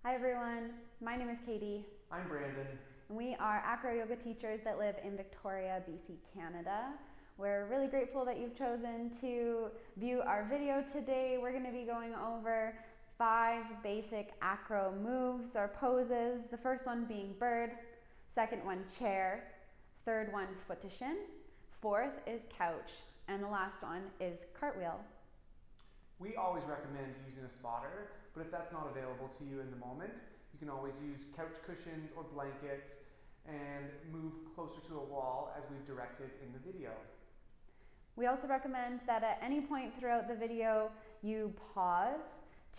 Hi everyone, my name is Katie, I'm Brandon. and we are Acro yoga teachers that live in Victoria, BC, Canada. We're really grateful that you've chosen to view our video today. We're going to be going over 5 basic acro moves or poses. The first one being bird, second one chair, third one foot to shin, fourth is couch, and the last one is cartwheel. We always recommend using a spotter, but if that's not available to you in the moment, you can always use couch cushions or blankets and move closer to a wall as we've directed in the video. We also recommend that at any point throughout the video you pause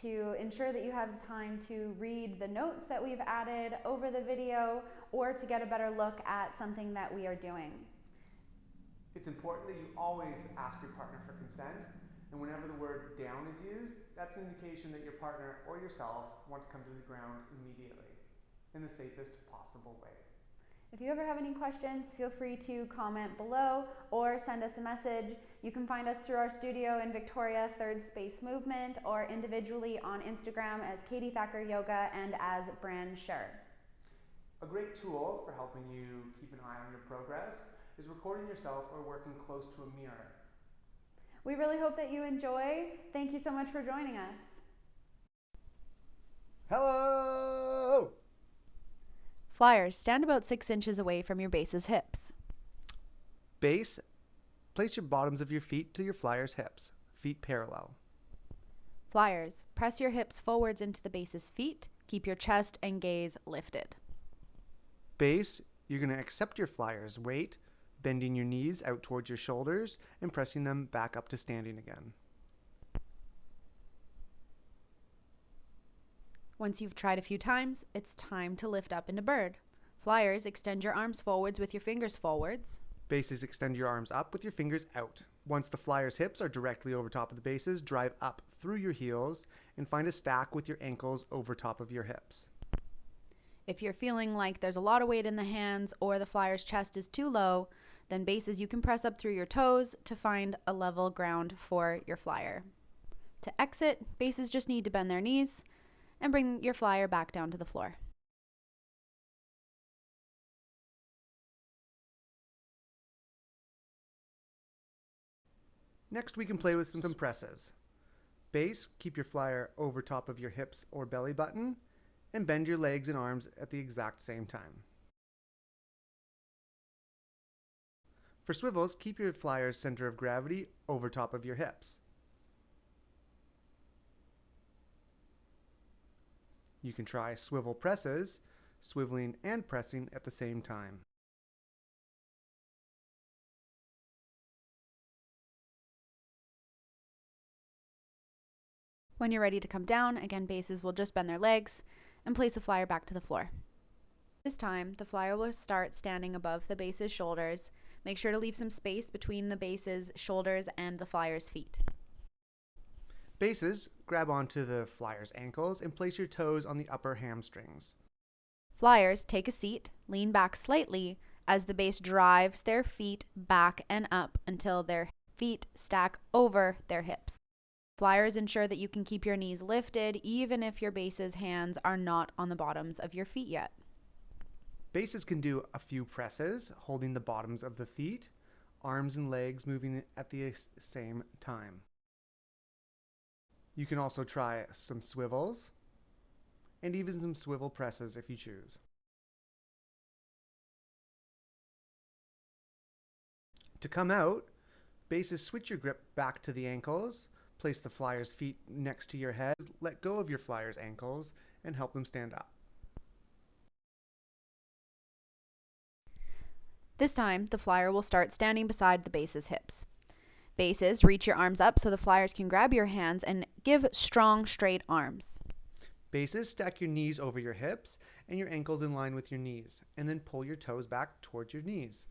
to ensure that you have time to read the notes that we've added over the video or to get a better look at something that we are doing. It's important that you always ask your partner for consent, and whenever the word down is used, that's an indication that your partner or yourself want to come to the ground immediately in the safest possible way. If you ever have any questions, feel free to comment below or send us a message. You can find us through our studio in Victoria, Third Space Movement, or individually on Instagram as Katie Thacker Yoga and as Brand Sher. A great tool for helping you keep an eye on your progress is recording yourself or working close to a mirror. We really hope that you enjoy. Thank you so much for joining us. Hello! Flyers, stand about 6 inches away from your base's hips. Base, place your bottoms of your feet to your flyer's hips, feet parallel. Flyers, press your hips forwards into the base's feet. Keep your chest and gaze lifted. Base, you're going to accept your flyer's weight, bending your knees out towards your shoulders and pressing them back up to standing again. Once you've tried a few times, it's time to lift up into bird. Flyers, extend your arms forwards with your fingers forwards. Bases, extend your arms up with your fingers out. Once the flyer's hips are directly over top of the bases, drive up through your heels and find a stack with your ankles over top of your hips. If you're feeling like there's a lot of weight in the hands or the flyer's chest is too low, then bases you can press up through your toes to find a level ground for your flyer. To exit, bases just need to bend their knees and bring your flyer back down to the floor. Next, we can play with some presses. Base, keep your flyer over top of your hips or belly button, and bend your legs and arms at the exact same time. For swivels, keep your flyer's center of gravity over top of your hips. You can try swivel presses, swiveling and pressing at the same time. When you're ready to come down, again, bases will just bend their legs and place the flyer back to the floor. This time, the flyer will start standing above the base's shoulders. Make sure to leave some space between the base's shoulders and the flyer's feet. Bases, grab onto the flyer's ankles and place your toes on the upper hamstrings. Flyers, take a seat, lean back slightly as the base drives their feet back and up until their feet stack over their hips. Flyers ensure that you can keep your knees lifted even if your base's hands are not on the bottoms of your feet yet. Bases can do a few presses, holding the bottoms of the feet, arms and legs moving at the same time. You can also try some swivels, and even some swivel presses if you choose. To come out, bases switch your grip back to the ankles, place the flyer's feet next to your head, let go of your flyer's ankles, and help them stand up. This time, the flyer will start standing beside the base's hips. Bases, reach your arms up so the flyers can grab your hands and give strong, straight arms. Bases, stack your knees over your hips and your ankles in line with your knees, and then pull your toes back towards your knees.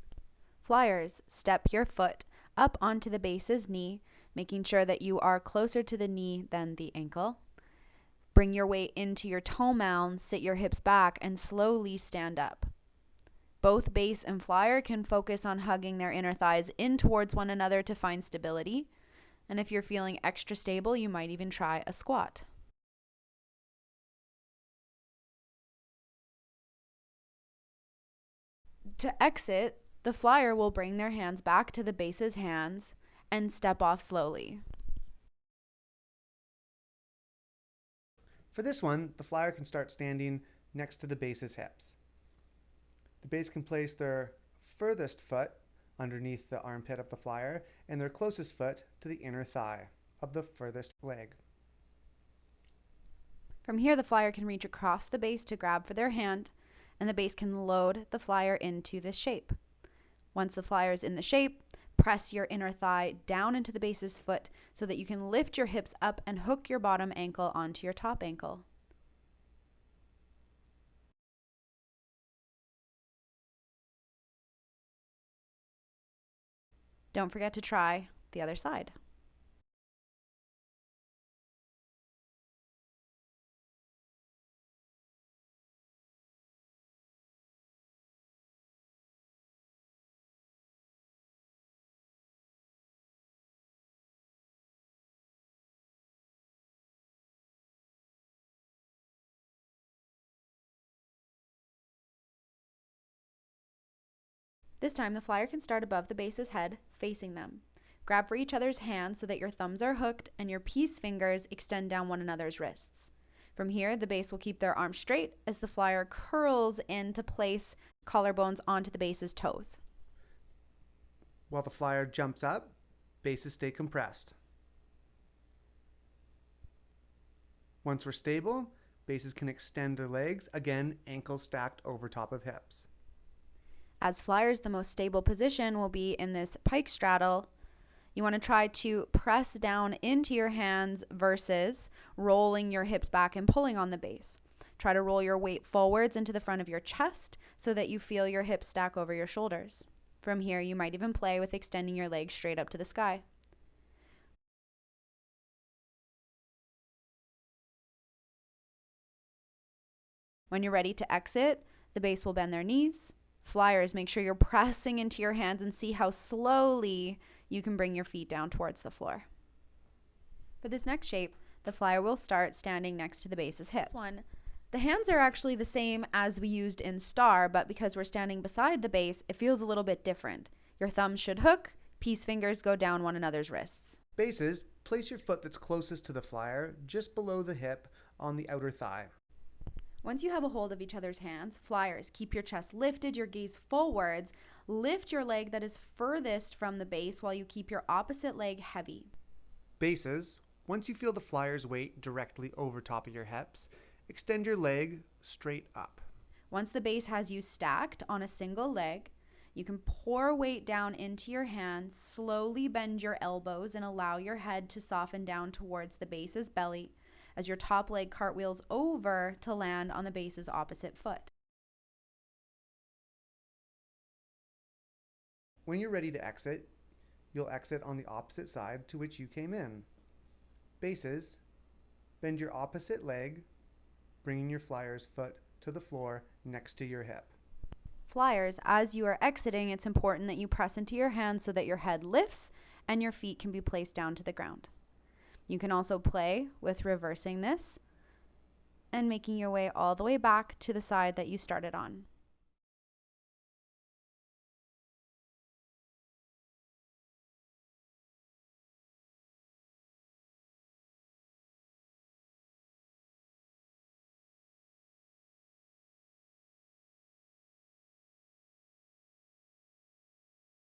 Flyers, step your foot up onto the base's knee, making sure that you are closer to the knee than the ankle. Bring your weight into your toe mound, sit your hips back, and slowly stand up. Both base and flyer can focus on hugging their inner thighs in towards one another to find stability. And if you're feeling extra stable, you might even try a squat. To exit, the flyer will bring their hands back to the base's hands and step off slowly. For this one, the flyer can start standing next to the base's hips. The base can place their furthest foot underneath the armpit of the flyer and their closest foot to the inner thigh of the furthest leg. From here, the flyer can reach across the base to grab for their hand, and the base can load the flyer into this shape. Once the flyer is in the shape, press your inner thigh down into the base's foot so that you can lift your hips up and hook your bottom ankle onto your top ankle. Don't forget to try the other side. This time the flyer can start above the base's head, facing them. Grab for each other's hands so that your thumbs are hooked and your peace fingers extend down one another's wrists. From here, the base will keep their arms straight as the flyer curls in to place collarbones onto the base's toes. While the flyer jumps up, bases stay compressed. Once we're stable, bases can extend their legs, again, ankles stacked over top of hips. As flyers, the most stable position will be in this pike straddle. You want to try to press down into your hands versus rolling your hips back and pulling on the base. Try to roll your weight forwards into the front of your chest so that you feel your hips stack over your shoulders. From here, you might even play with extending your legs straight up to the sky. When you're ready to exit, the base will bend their knees. Flyers, make sure you're pressing into your hands and see how slowly you can bring your feet down towards the floor. For this next shape, the flyer will start standing next to the base's hips. The hands are actually the same as we used in star, but because we're standing beside the base, it feels a little bit different. Your thumbs should hook, peace fingers go down one another's wrists. Bases, place your foot that's closest to the flyer just below the hip on the outer thigh. Once you have a hold of each other's hands, flyers, keep your chest lifted, your gaze forwards, lift your leg that is furthest from the base while you keep your opposite leg heavy. Bases, once you feel the flyer's weight directly over top of your hips, extend your leg straight up. Once the base has you stacked on a single leg, you can pour weight down into your hands, slowly bend your elbows and allow your head to soften down towards the base's belly as your top leg cartwheels over to land on the base's opposite foot. When you're ready to exit, you'll exit on the opposite side to which you came in. Bases, bend your opposite leg, bringing your flyer's foot to the floor next to your hip. Flyers, as you are exiting, it's important that you press into your hands so that your head lifts and your feet can be placed down to the ground. You can also play with reversing this and making your way all the way back to the side that you started on.